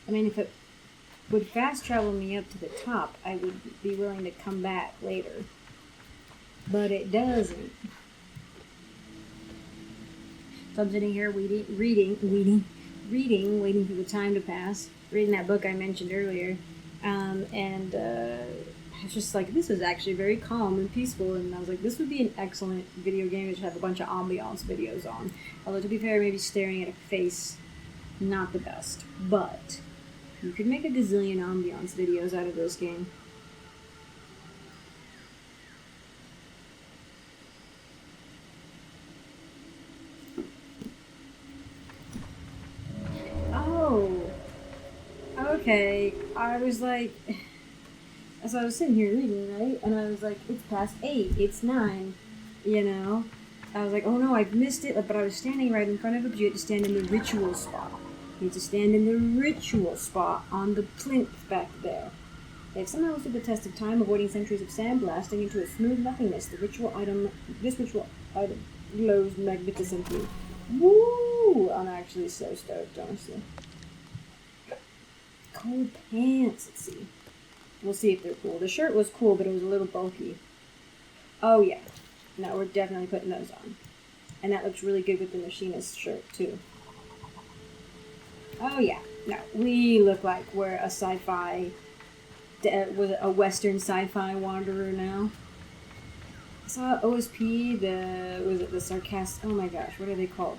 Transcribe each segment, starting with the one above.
I mean, if it would fast travel me up to the top, I would be willing to come back later. But it doesn't. So I'm sitting here waiting for the time to pass, reading that book I mentioned earlier. And I was just like, this is actually very calm and peaceful. And I was like, this would be an excellent video game to have a bunch of ambiance videos on. Although, to be fair, maybe staring at a face, not the best. But you could make a gazillion ambiance videos out of this game. Oh, okay. I was like, so I was sitting here reading, right? And I was like, it's past 8, it's 9, you know? I was like, oh no, I've missed it, but I was standing right in front of it, but you had to stand in the ritual spot. You had to stand in the ritual spot on the plinth back there. They've somehow stood the test of time, avoiding centuries of sandblasting into a smooth nothingness. This ritual item glows magnificently. Woo! I'm actually so stoked, honestly. Cool pants, let's see. We'll see if they're cool. The shirt was cool, but it was a little bulky. Oh, yeah. No, we're definitely putting those on. And that looks really good with the machinist shirt, too. Oh, yeah. No, we look like we're a sci-fi... was it a Western sci-fi wanderer now? I saw OSP, the sarcastic... Oh, my gosh, what are they called?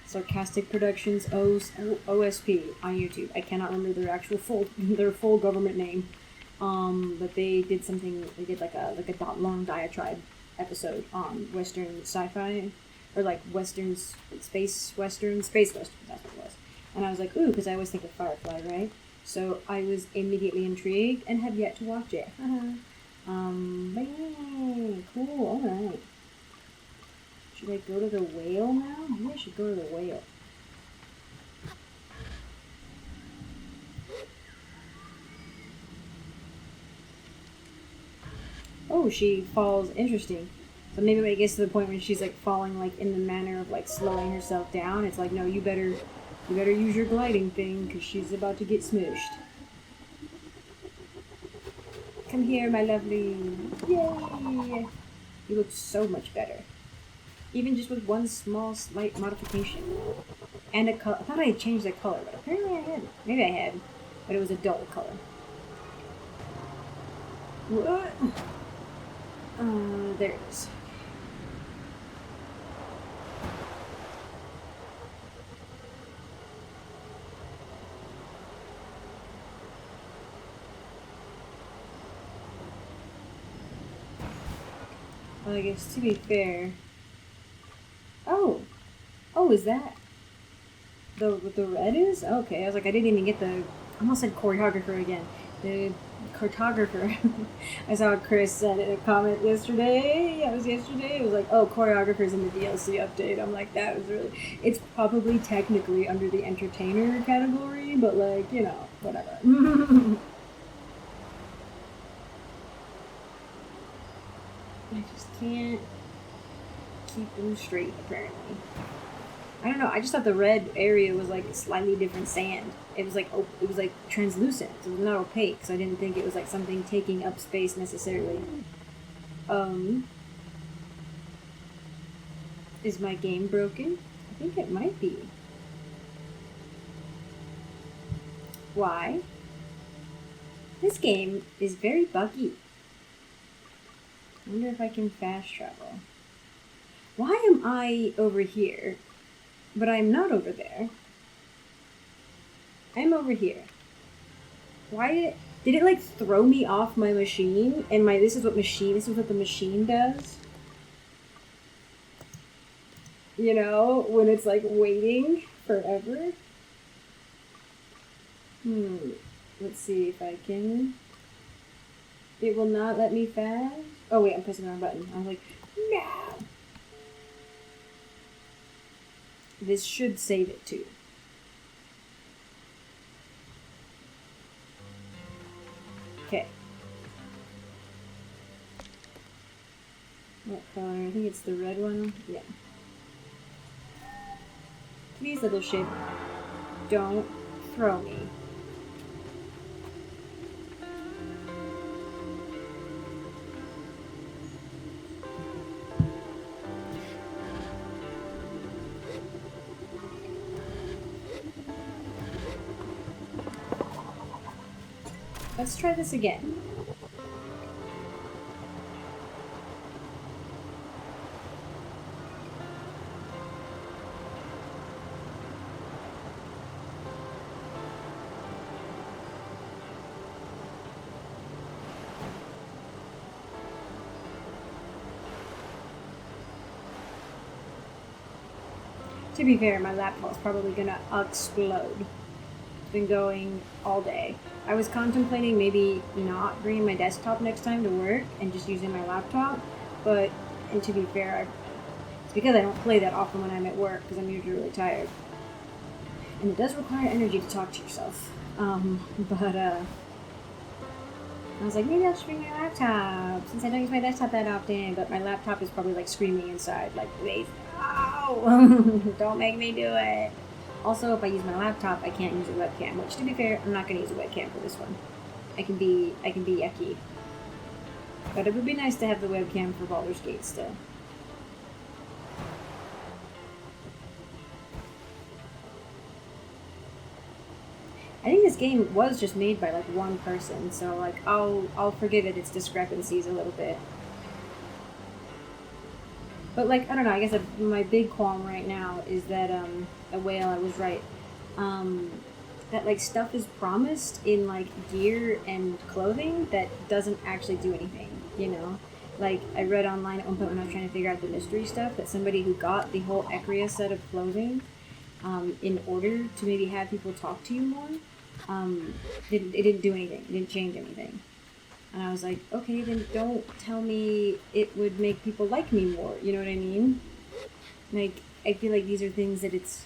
Sarcastic Productions, OSP, on YouTube. I cannot remember their actual their full government name. But they did something. They did like a long diatribe episode on Western sci-fi, or like space Western. That's what it was. And I was like, ooh, because I always think of Firefly, right? So I was immediately intrigued and have yet to watch it. But yeah, cool. All right. Should I go to the whale now? Maybe I should go to the whale. Oh, she falls. Interesting. So maybe when it gets to the point when she's like falling like in the manner of like slowing herself down, it's like, no, you better use your gliding thing because she's about to get smooshed. Come here, my lovely. Yay! You look so much better. Even just with one small, slight modification. And a color. I thought I had changed the color, but apparently I hadn't. Maybe I had, but it was a dull color. What? There it is. Well, I guess to be fair... Oh! Oh, is that... What the red is? Okay, I was like, I didn't even get the... I almost said choreographer again. The cartographer. I saw Chris said in a comment yesterday. It was yesterday. It was like, oh, choreographers in the DLC update. I'm like, that was really... It's probably technically under the entertainer category, but like, you know, whatever. I just can't keep them straight, apparently. I don't know. I just thought the red area was like slightly different sand. It was like translucent. So it was not opaque. So I didn't think it was like something taking up space necessarily. Is my game broken? I think it might be. Why? This game is very buggy. I wonder if I can fast travel. Why am I over here? But I'm not over there. I'm over here. Why did it like throw me off my machine? And this is what the machine does. You know, when it's like waiting forever. Let's see if I can. It will not let me fast. Oh wait, I'm pressing the wrong button. I was like, no. This should save it too. Okay. What color? I think it's the red one. Yeah. Please, little ship, don't throw me. Let's try this again. To be fair, my laptop's probably gonna explode. It's been going all day. I was contemplating maybe not bringing my desktop next time to work and just using my laptop, but, and to be fair, it's because I don't play that often when I'm at work because I'm usually really tired. And it does require energy to talk to yourself. But I was like, maybe I'll just bring my laptop since I don't use my desktop that often. But my laptop is probably like screaming inside, like, please, no, don't make me do it. Also, if I use my laptop, I can't use a webcam. Which, to be fair, I'm not gonna use a webcam for this one. I can be yucky. But it would be nice to have the webcam for Baldur's Gate still. I think this game was just made by like one person, so like I'll forgive it its discrepancies a little bit. But like I don't know, I guess my big qualm right now is that a whale, I was right. That like stuff is promised in like gear and clothing that doesn't actually do anything, you know? Like I read online at one point when I was trying to figure out the mystery stuff that somebody who got the whole Ecria set of clothing in order to maybe have people talk to you more, it didn't do anything. It didn't change anything. And I was like, okay, then don't tell me it would make people like me more. You know what I mean? Like, I feel like these are things that it's,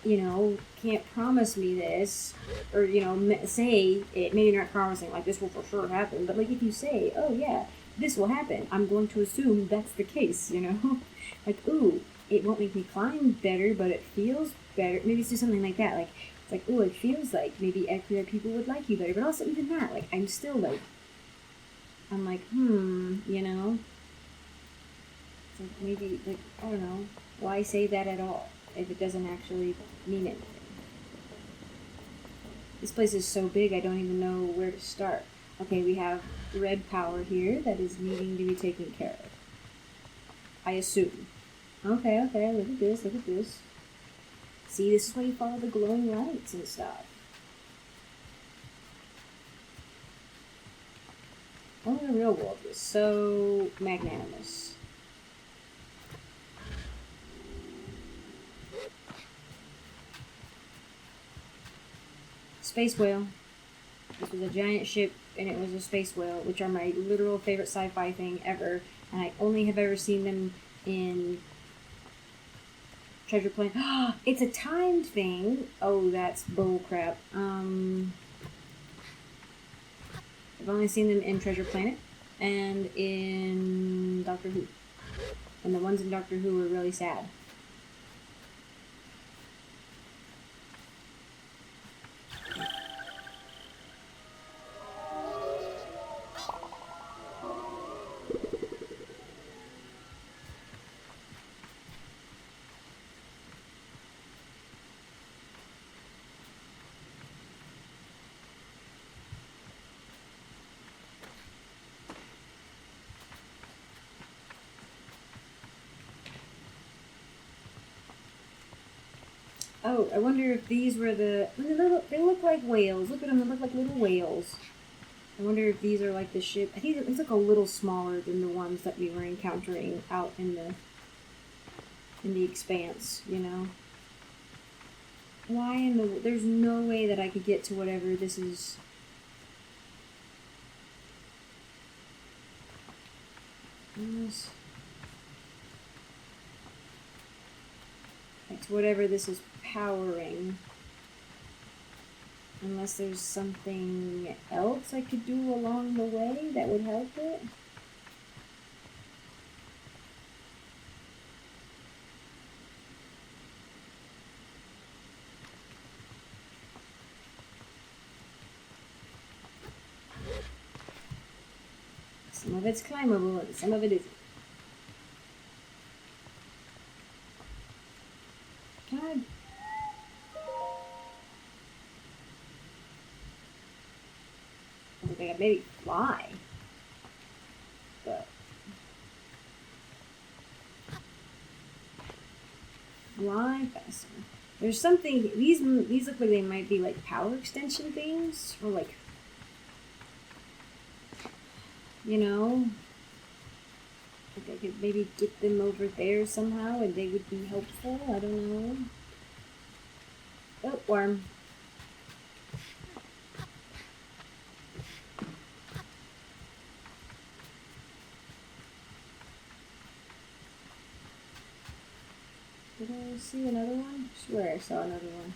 you know, can't promise me this. Or, you know, say it. Maybe you're not promising, like, this will for sure happen. But, like, if you say, oh, yeah, this will happen, I'm going to assume that's the case, you know? Like, ooh, it won't make me climb better, but it feels better. Maybe it's just something like that. Like, it's like, oh, it feels like maybe Ecria people would like you better. But also, even that, like, I'm still like, I'm like, you know? It's like, maybe, like, I don't know. Why say that at all if it doesn't actually mean anything? This place is so big, I don't even know where to start. Okay, we have red power here that is needing to be taken care of. I assume. Okay, look at this, look at this. See, this is why you follow the glowing lights and stuff. Only the real world is so magnanimous. Space whale. This was a giant ship, and it was a space whale, which are my literal favorite sci-fi thing ever. And I only have ever seen them in Treasure Planet. It's a timed thing. Oh, that's bullcrap. I've only seen them in Treasure Planet and in Doctor Who. And the ones in Doctor Who were really sad. Oh, I wonder if these were the... They look like whales. Look at them, they look like little whales. I wonder if these are like the ship... I think it's like a little smaller than the ones that we were encountering out in the expanse, you know? Why in the... There's no way that I could get to whatever this is... Like to whatever this is powering. Unless there's something else I could do along the way that would help it. Some of it's climbable and some of it isn't. Can I... I was like, maybe fly. But fly faster. There's something. These look like they might be like power extension things, or like, you know, like I could maybe get them over there somehow, and they would be helpful. I don't know. Oh, worm. Did I see another one? I swear I saw another one.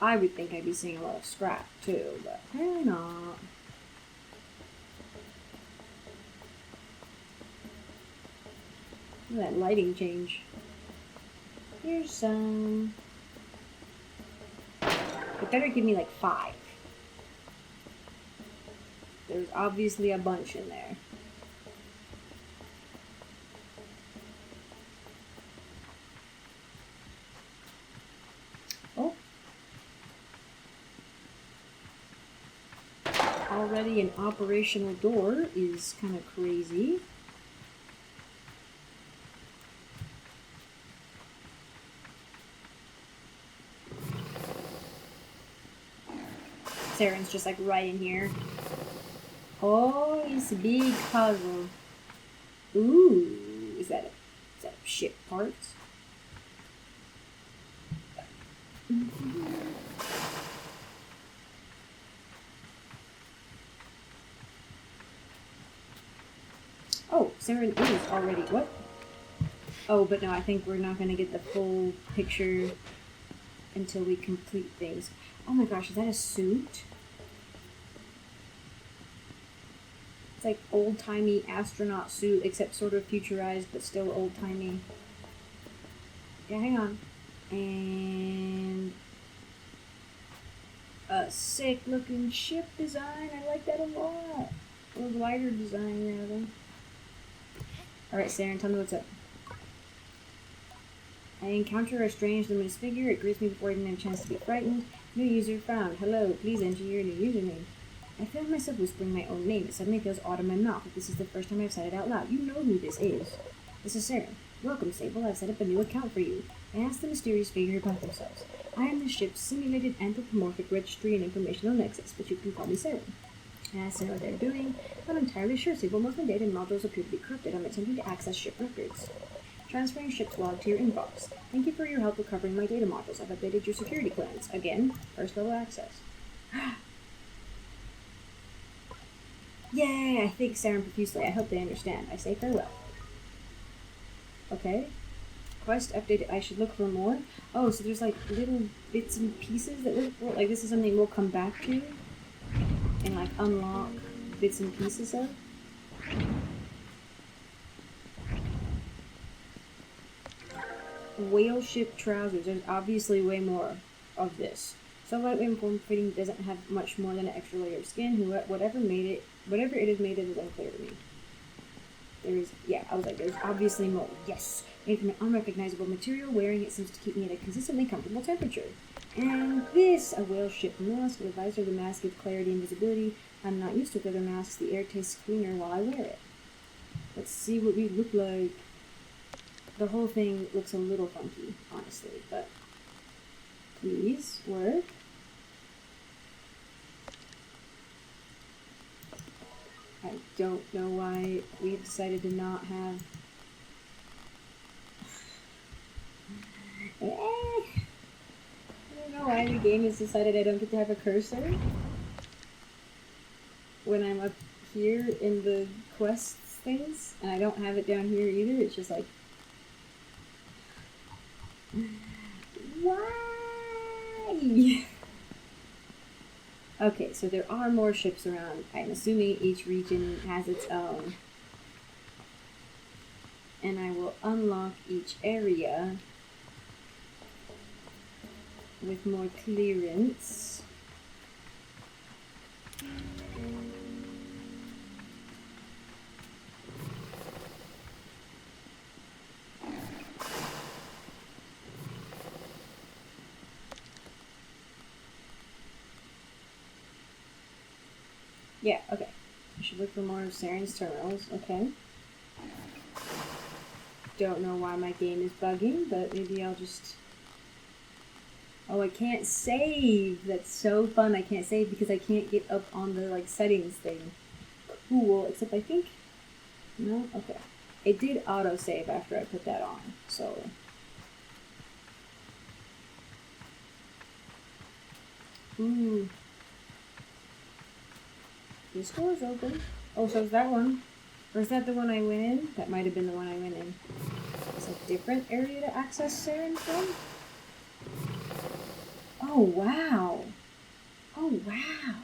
I would think I'd be seeing a lot of scrap too, but apparently not. Look at that lighting change. Here's some. It better give me like 5. There's obviously a bunch in there. Oh. Already an operational door is kind of crazy. Saren's just like right in here. Oh, it's a big puzzle. Ooh, is that a ship parts? Oh, Saren is already what? Oh, but no, I think we're not gonna get the full picture until we complete things. Oh my gosh, is that a suit? It's like old-timey astronaut suit, except sort of futurized, but still old-timey. Yeah, hang on. And a sick-looking ship design. I like that a lot. Or glider design, rather. Alright, Saren, tell me what's up. I encounter a strange luminous figure. It greets me before I even have a chance to be frightened. New user found. Hello, please enter your new username. I found myself whispering my own name. It suddenly feels odd in my mouth. If this is the first time I've said it out loud. You know who this is. This is Saren. Welcome, Sable. I've set up a new account for you. I asked the mysterious figure about themselves. I am the ship's simulated anthropomorphic registry and informational nexus, but you can call me Saren. I asked them what they're doing. I'm not entirely sure. Sable must be dead and modules appear to be corrupted. I'm attempting to access ship records. Transferring ship's log to your inbox. Thank you for your help recovering my data modules. I've updated your security clearance. Again, first level access. Yay! I thank Saren profusely. I hope they understand. I say farewell. Okay. Quest updated. I should look for more. Oh, so there's like little bits and pieces that look like this is something we'll come back to and like unlock bits and pieces of. Whale ship trousers. There's obviously way more of this. So lightweight form fitting doesn't have much more than an extra layer of skin. Whatever it has made it is unclear to me. I was like, there's obviously more. Yes! Made from an unrecognizable material, wearing it seems to keep me at a consistently comfortable temperature. And this, a whale ship mask. The visor of the mask gives clarity and visibility. I'm not used to leather masks. The air tastes cleaner while I wear it. Let's see what we look like. The whole thing looks a little funky, honestly, but please work. I don't know why we've decided to not have. I don't know why the game has decided I don't get to have a cursor when I'm up here in the quests things, and I don't have it down here either. It's just like, why? Okay, so there are more ships around. I'm assuming each region has its own. And I will unlock each area with more clearance. Yeah, okay. I should look for more of Saren's terminals. Okay. Don't know why my game is bugging, but maybe I'll just... Oh, I can't save! That's so fun. I can't save because I can't get up on the, like, settings thing. Cool, except I think... No? Okay. It did auto-save after I put that on, so... Ooh. This door's open. Oh, so is that one? Or is that the one I went in? That might have been the one I went in. It's a different area to access Saren from? Oh, wow. Oh, wow.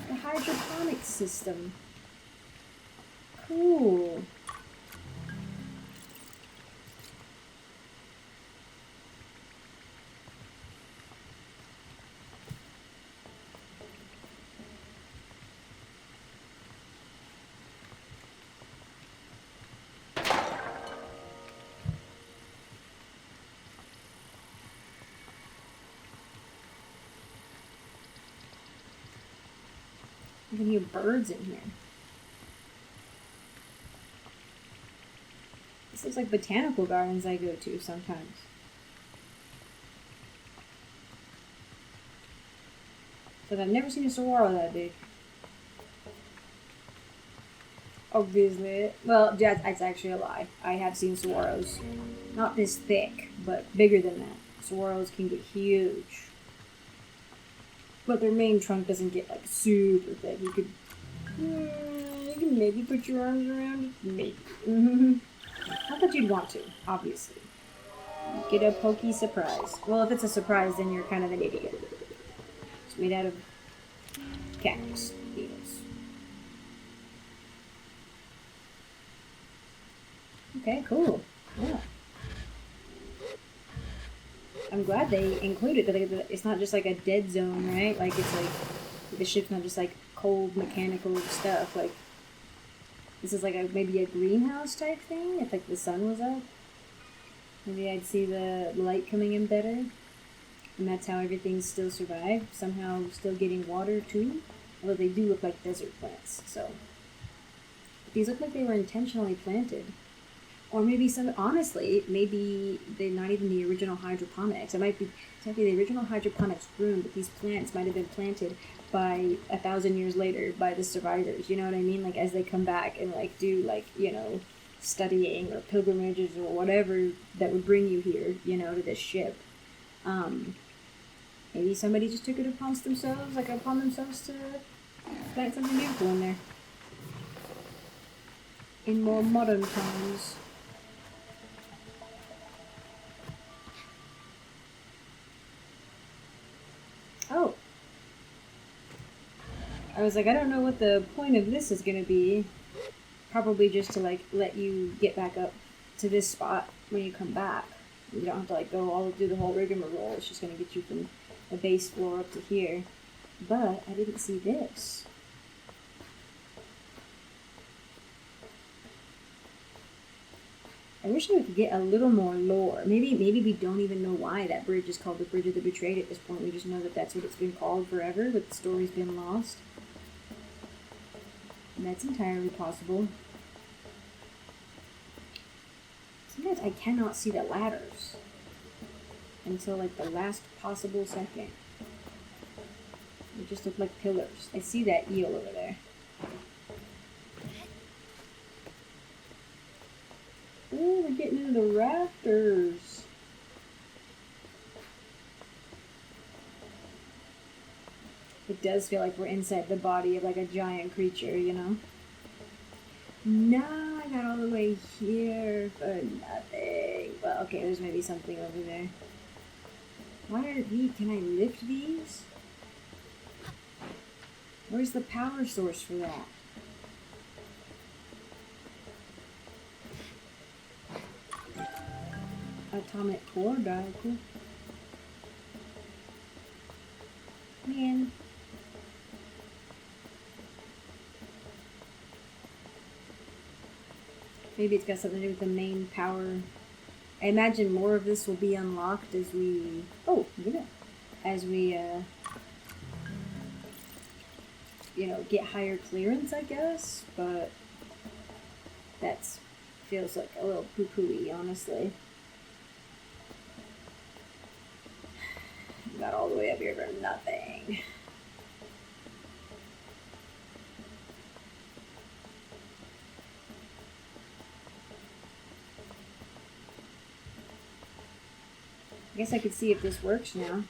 The hydroponics system. Cool. You can hear birds in here. This looks like botanical gardens I go to sometimes. But I've never seen a saguaro that big. Obviously. Well, that's actually a lie. I have seen saguaros. Not this thick, but bigger than that. Saguaros can get huge. But their main trunk doesn't get, like, super thick. You can maybe put your arms around it. Maybe. Not that you'd want to, obviously. Get a pokey surprise. Well, if it's a surprise, then you're kind of an idiot. It's made out of cactus needles. Okay, cool. Yeah. I'm glad they included it. It's not just like a dead zone, right? Like, it's like, the ship's not just like cold mechanical stuff. Like, this is like maybe a greenhouse type thing, if like the sun was up. Maybe I'd see the light coming in better. And that's how everything still survived. Somehow still getting water too. Although they do look like desert plants, so. These look like they were intentionally planted. Or maybe honestly, maybe they're not even the original hydroponics. It might be the original hydroponics room, but these plants might have been planted by 1,000 years later by the survivors. You know what I mean? Like, as they come back and, like, do, like, you know, studying or pilgrimages or whatever that would bring you here, you know, to this ship. Maybe somebody just took it upon themselves to plant something beautiful in there. In more modern times. Oh. I was like, I don't know what the point of this is going to be. Probably just to, like, let you get back up to this spot when you come back. You don't have to, like, go all do the whole rigmarole. It's just going to get you from the base floor up to here. But I didn't see this. I wish I could get a little more lore. Maybe we don't even know why that bridge is called the Bridge of the Betrayed at this point. We just know that that's what it's been called forever, but the story's been lost. And that's entirely possible. Sometimes I cannot see the ladders until, like, the last possible second. They just look like pillars. I see that eel over there. Oh, we're getting into the rafters. It does feel like we're inside the body of, like, a giant creature, you know? No, I got all the way here for nothing. Well, okay, there's maybe something over there. Why are these? Can I lift these? Where's the power source for that? Atomic core dial, cool. Man. Maybe it's got something to do with the main power. I imagine more of this will be unlocked as we... Oh, you know. As we, you know, get higher clearance, I guess, but that's feels like a little poo-poo-y, honestly. Got all the way up here for nothing. I guess I could see if this works now.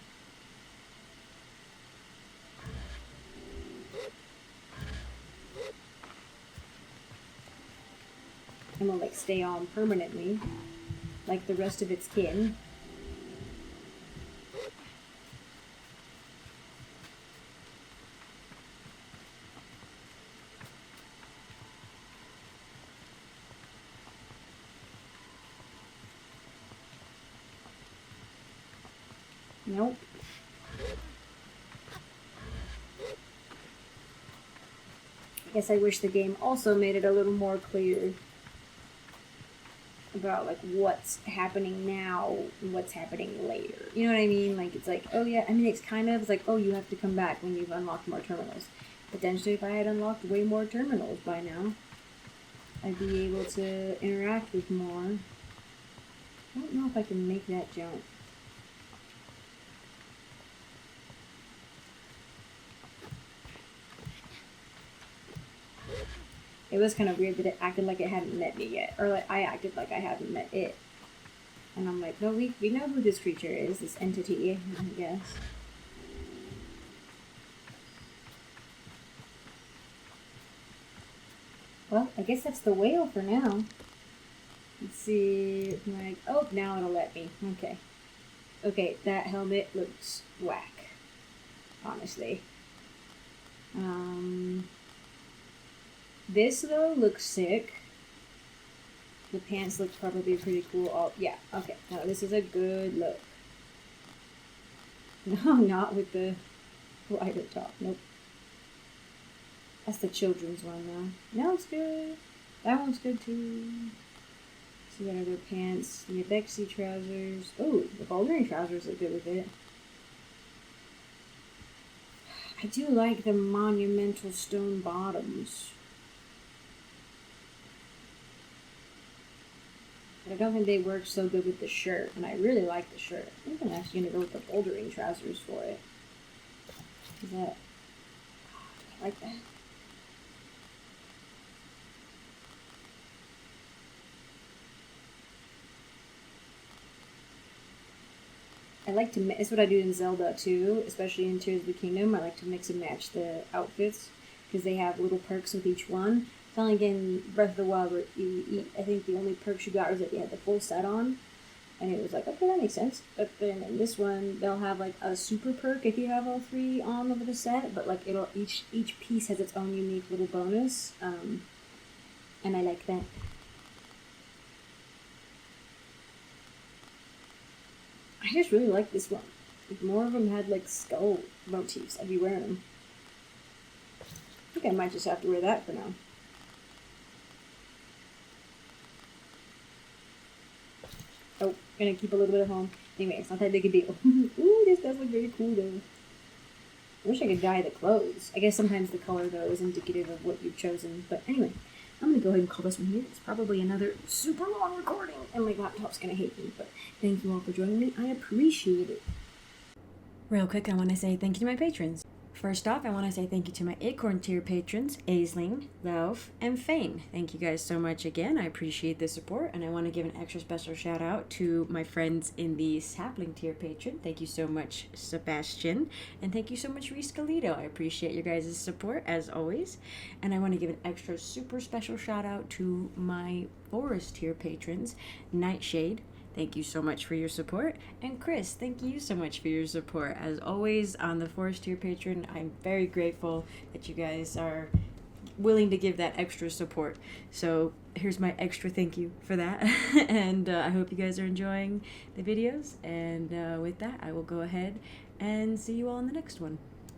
And will like stay on permanently, like the rest of its kin. Nope. I guess I wish the game also made it a little more clear about like what's happening now and what's happening later. You know what I mean? Like it's like, oh yeah, I mean it's kind of like, oh, you have to come back when you've unlocked more terminals. Potentially if I had unlocked way more terminals by now, I'd be able to interact with more. I don't know if I can make that jump. It was kind of weird that it acted like it hadn't met me yet. Or like I acted like I hadn't met it. And I'm like, no, we know who this creature is, this entity, I guess. Well, I guess that's the whale for now. Let's see. Like, oh, now it'll let me. Okay. Okay, that helmet looks whack. Honestly. This, though, looks sick. The pants look probably pretty cool. Oh, yeah, okay. No, this is a good look. No, not with the wider top. Nope. That's the children's one, though. No, it's good. That one's good, too. So what other pants? The Bexy trousers. Oh, the bouldering trousers look good with it. I do like the monumental stone bottoms. But I don't think they work so good with the shirt, and I really like the shirt. I think I'm actually going to go with the bouldering trousers for it. Is that... I like that. I like to it's what I do in Zelda too, especially in Tears of the Kingdom. I like to mix and match the outfits because they have little perks with each one. It's not like in Breath of the Wild where you eat, I think the only perks you got was that you had the full set on, and it was like, okay, that makes sense. But then in this one, they'll have like a super perk if you have all three on over the set, but like it'll each piece has its own unique little bonus, and I like that. I just really like this one. If more of them had like skull motifs, I'd be wearing them. I think I might just have to wear that for now. Oh, gonna keep a little bit at home. Anyway, it's not that big a deal. Ooh, this does look very cool though. I wish I could dye the clothes. I guess sometimes the color though is indicative of what you've chosen. But anyway, I'm gonna go ahead and call this one here. It's probably another super long recording, and my laptop's gonna hate me. But thank you all for joining me. I appreciate it. Real quick, I want to say thank you to my patrons. First off, I want to say thank you to my Acorn tier patrons, Aisling, Lauf, and Fane. Thank you guys so much again. I appreciate the support, and I want to give an extra special shout out to my friends in the Sapling tier patron. Thank you so much, Sebastian, and thank you so much, Reese Galito. I appreciate your guys' support, as always. And I want to give an extra super special shout out to my Forest tier patrons, Nightshade. Thank you so much for your support. And Chris, thank you so much for your support. As always, on the Forest Tier Patron, I'm very grateful that you guys are willing to give that extra support. So here's my extra thank you for that. And I hope you guys are enjoying the videos. And with that, I will go ahead and see you all in the next one.